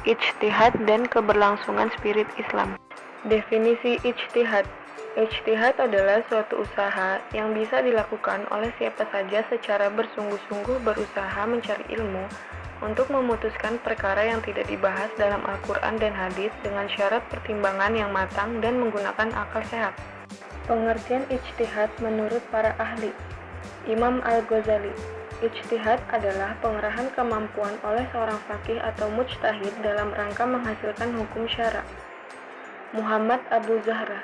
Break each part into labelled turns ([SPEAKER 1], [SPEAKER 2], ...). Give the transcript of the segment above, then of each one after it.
[SPEAKER 1] ijtihad dan keberlangsungan spirit Islam. Definisi ijtihad. Ijtihad adalah suatu usaha yang bisa dilakukan oleh siapa saja secara bersungguh-sungguh berusaha mencari ilmu untuk memutuskan perkara yang tidak dibahas dalam Al-Quran dan hadis dengan syarat pertimbangan yang matang dan menggunakan akal sehat. Pengertian ijtihad menurut para ahli. Imam Al-Ghazali. Ijtihad adalah pengerahan kemampuan oleh seorang faqih atau mujtahid dalam rangka menghasilkan hukum syara. Muhammad Abu Zahra.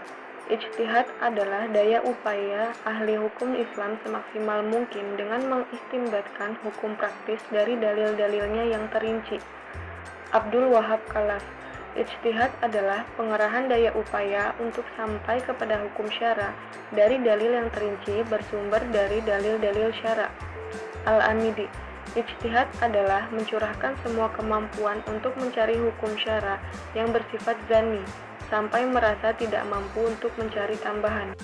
[SPEAKER 1] Ijtihad adalah daya upaya ahli hukum Islam semaksimal mungkin dengan mengistimbatkan hukum praktis dari dalil-dalilnya yang terinci. Abdul Wahab Kalas. Ijtihad adalah pengerahan daya upaya untuk sampai kepada hukum syara dari dalil yang terinci bersumber dari dalil-dalil syara. Al-Amidi. Ijtihad adalah mencurahkan semua kemampuan untuk mencari hukum syara yang bersifat zanni sampai merasa tidak mampu untuk mencari tambahan.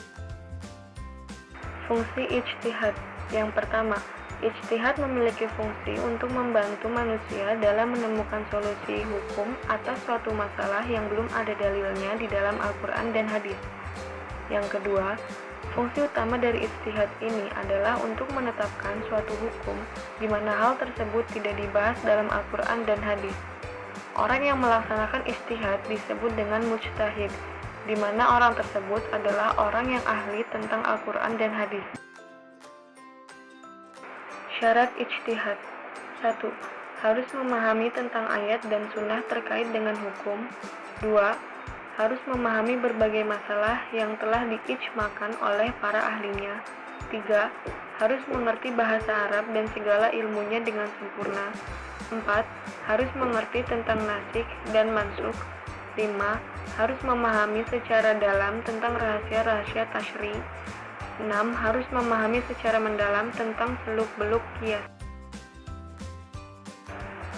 [SPEAKER 1] Fungsi ijtihad. Yang pertama, ijtihad memiliki fungsi untuk membantu manusia dalam menemukan solusi hukum atas suatu masalah yang belum ada dalilnya di dalam Al-Quran dan hadis. Yang kedua, fungsi utama dari ijtihad ini adalah untuk menetapkan suatu hukum di mana hal tersebut tidak dibahas dalam Al-Quran dan hadis. Orang yang melaksanakan ijtihad disebut dengan mujtahid, di mana orang tersebut adalah orang yang ahli tentang Al-Quran dan hadis. Syarat ijtihad. 1. Harus memahami tentang ayat dan sunnah terkait dengan hukum. 2. Harus memahami berbagai masalah yang telah diijmakan oleh para ahlinya. 3. Harus mengerti bahasa Arab dan segala ilmunya dengan sempurna. 4. Harus mengerti tentang nasikh dan mansukh. 5. Harus memahami secara dalam tentang rahasia-rahasia tasyri'. 6. Harus memahami secara mendalam tentang seluk-beluk qiyas.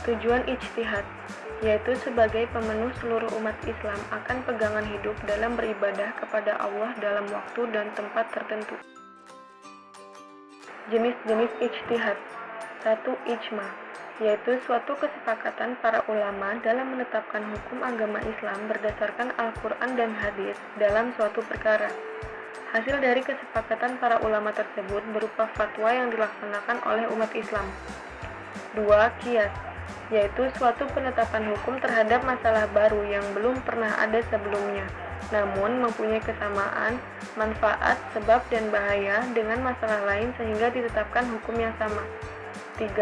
[SPEAKER 1] Tujuan ijtihad, yaitu sebagai pemenuh seluruh umat Islam akan pegangan hidup dalam beribadah kepada Allah dalam waktu dan tempat tertentu. Jenis-jenis ijtihad. 1. Ijma, yaitu suatu kesepakatan para ulama dalam menetapkan hukum agama Islam berdasarkan Al-Quran dan hadis dalam suatu perkara. Hasil dari kesepakatan para ulama tersebut berupa fatwa yang dilaksanakan oleh umat Islam. 2. Qiyas, yaitu suatu penetapan hukum terhadap masalah baru yang belum pernah ada sebelumnya, namun mempunyai kesamaan, manfaat, sebab, dan bahaya dengan masalah lain sehingga ditetapkan hukum yang sama. 3.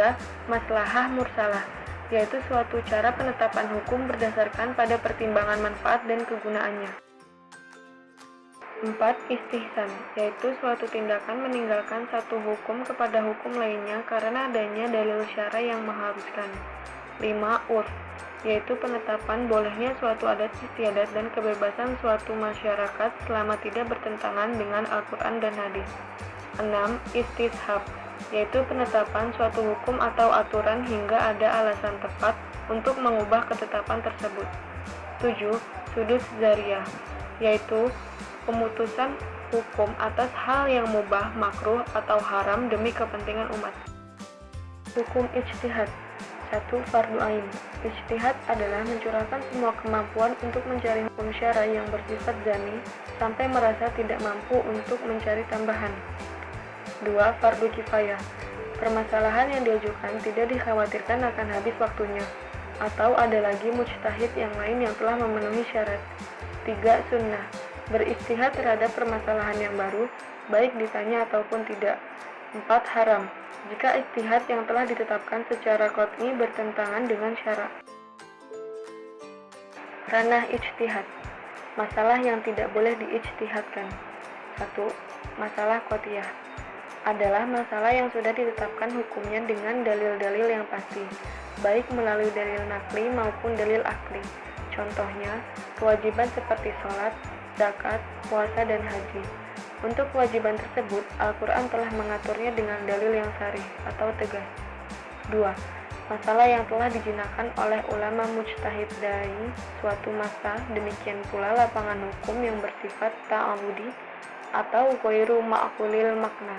[SPEAKER 1] Maslahah mursalah, yaitu suatu cara penetapan hukum berdasarkan pada pertimbangan manfaat dan kegunaannya. 4. Istihsan, yaitu suatu tindakan meninggalkan satu hukum kepada hukum lainnya karena adanya dalil syara yang mengharuskan. 5. Urf, yaitu penetapan bolehnya suatu adat istiadat dan kebebasan suatu masyarakat selama tidak bertentangan dengan Al-Quran dan hadis. 6. Istishab, yaitu penetapan suatu hukum atau aturan hingga ada alasan tepat untuk mengubah ketetapan tersebut. 7. Sudus zariyah, yaitu pemutusan hukum atas hal yang mubah, makruh, atau haram demi kepentingan umat. Hukum ijtihad. 1. Fardu ain. Ijtihad adalah mencurahkan semua kemampuan untuk mencari hukum syara yang bersifat zanni sampai merasa tidak mampu untuk mencari tambahan. 2. Fardu kifayah. Permasalahan yang diajukan tidak dikhawatirkan akan habis waktunya, atau ada lagi mujtahid yang lain yang telah memenuhi syarat. 3. Sunnah. Berijtihad terhadap permasalahan yang baru, baik ditanya ataupun tidak. 4. Haram. Jika ijtihad yang telah ditetapkan secara qat'i bertentangan dengan syara. Ranah ijtihad. Masalah yang tidak boleh diijtihadkan. 1. Masalah qat'iyah adalah masalah yang sudah ditetapkan hukumnya dengan dalil-dalil yang pasti, baik melalui dalil nakli maupun dalil akli. Contohnya, kewajiban seperti sholat, zakat, puasa, dan haji. Untuk kewajiban tersebut, Al-Quran telah mengaturnya dengan dalil yang sharih atau tegas. 2. Masalah yang telah dijinakan oleh ulama mujtahid dari suatu masa, demikian pula lapangan hukum yang bersifat ta'awudi atau ghairu ma'qulil makna,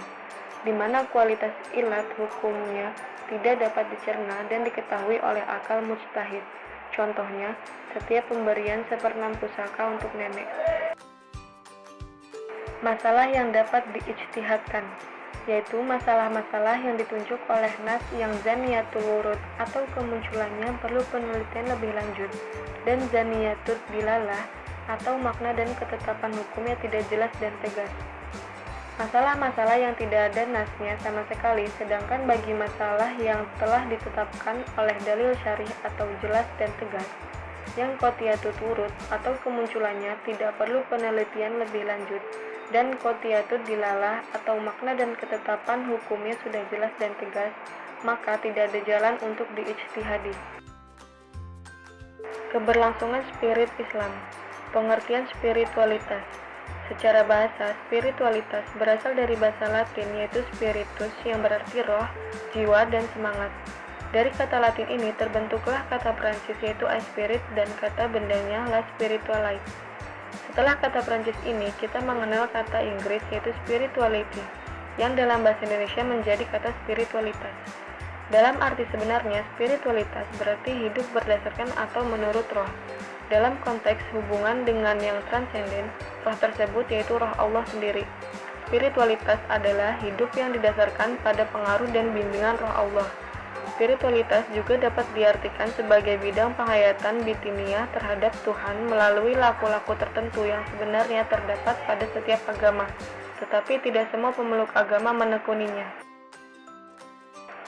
[SPEAKER 1] di mana kualitas ilat hukumnya tidak dapat dicerna dan diketahui oleh akal mujtahid. Contohnya, setiap pemberian seperenam pusaka untuk nenek. Masalah yang dapat diijtihadkan, yaitu masalah-masalah yang ditunjuk oleh nas yang zaniyatul wurud atau kemunculannya perlu penelitian lebih lanjut, dan zaniyatul dilalah atau makna dan ketetapan hukumnya tidak jelas dan tegas. Masalah-masalah yang tidak ada nasnya sama sekali, sedangkan bagi masalah yang telah ditetapkan oleh dalil syar'i atau jelas dan tegas, yang qot'iyatut wurud atau kemunculannya tidak perlu penelitian lebih lanjut, dan qot'iyatut dilalah atau makna dan ketetapan hukumnya sudah jelas dan tegas, maka tidak ada jalan untuk diijtihadi. Keberlangsungan spirit Islam. Pengertian spiritualitas. Secara bahasa, spiritualitas berasal dari bahasa Latin yaitu spiritus yang berarti roh, jiwa, dan semangat. Dari kata Latin ini terbentuklah kata Prancis yaitu spirit dan kata bendanya la spiritualite. Setelah kata Prancis ini, kita mengenal kata Inggris yaitu spirituality, yang dalam bahasa Indonesia menjadi kata spiritualitas. Dalam arti sebenarnya, spiritualitas berarti hidup berdasarkan atau menurut roh. Dalam konteks hubungan dengan yang transenden, roh tersebut yaitu roh Allah sendiri. Spiritualitas adalah hidup yang didasarkan pada pengaruh dan bimbingan roh Allah. Spiritualitas juga dapat diartikan sebagai bidang penghayatan bitinia terhadap Tuhan melalui laku-laku tertentu yang sebenarnya terdapat pada setiap agama, tetapi tidak semua pemeluk agama menekuninya.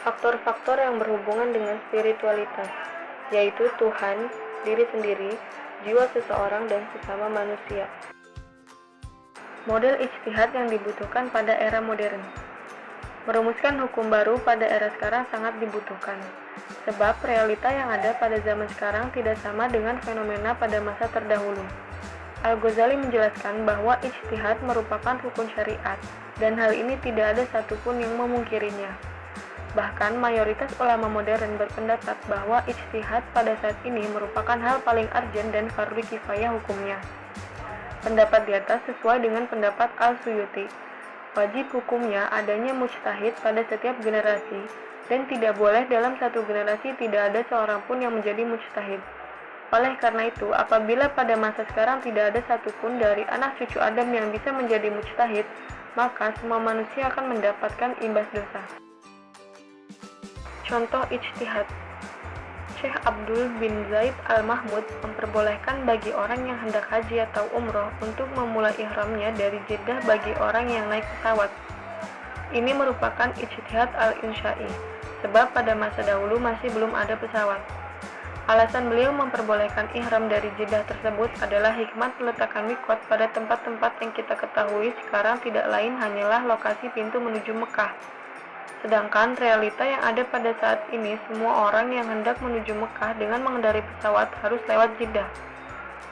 [SPEAKER 1] Faktor-faktor yang berhubungan dengan spiritualitas, yaitu Tuhan, diri sendiri, jiwa seseorang, dan sesama manusia. Model ijtihad yang dibutuhkan pada era modern. Merumuskan hukum baru pada era sekarang sangat dibutuhkan, sebab realita yang ada pada zaman sekarang tidak sama dengan fenomena pada masa terdahulu. Al-Ghazali menjelaskan bahwa ijtihad merupakan rukun syariat, dan hal ini tidak ada satupun yang memungkirinya. Bahkan mayoritas ulama modern berpendapat bahwa ijtihad pada saat ini merupakan hal paling urgent dan fardhu kifayah hukumnya. Pendapat di atas sesuai dengan pendapat Al-Suyuti. Wajib hukumnya adanya mujtahid pada setiap generasi, dan tidak boleh dalam satu generasi tidak ada seorang pun yang menjadi mujtahid. Oleh karena itu, apabila pada masa sekarang tidak ada satupun dari anak cucu Adam yang bisa menjadi mujtahid, maka semua manusia akan mendapatkan imbas dosa. Contoh ijtihad. Syekh Abdul bin Zaid Al-Mahmud memperbolehkan bagi orang yang hendak haji atau umroh untuk memulai ihramnya dari Jeddah bagi orang yang naik pesawat. Ini merupakan ijtihad al-insya'i, sebab pada masa dahulu masih belum ada pesawat. Alasan beliau memperbolehkan ihram dari Jeddah tersebut adalah hikmat meletakkan mikot pada tempat-tempat yang kita ketahui sekarang tidak lain hanyalah lokasi pintu menuju Mekah. Sedangkan realita yang ada pada saat ini, semua orang yang hendak menuju Mekah dengan mengendarai pesawat harus lewat Jeddah.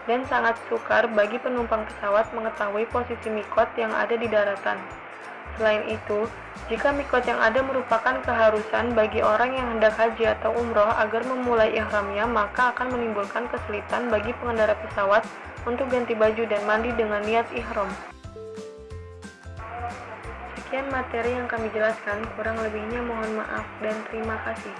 [SPEAKER 1] Dan sangat sukar bagi penumpang pesawat mengetahui posisi mikot yang ada di daratan. Selain itu, jika mikot yang ada merupakan keharusan bagi orang yang hendak haji atau umroh agar memulai ihramnya, maka akan menimbulkan kesulitan bagi pengendara pesawat untuk ganti baju dan mandi dengan niat ihram. Sekian materi yang kami jelaskan, kurang lebihnya mohon maaf dan terima kasih.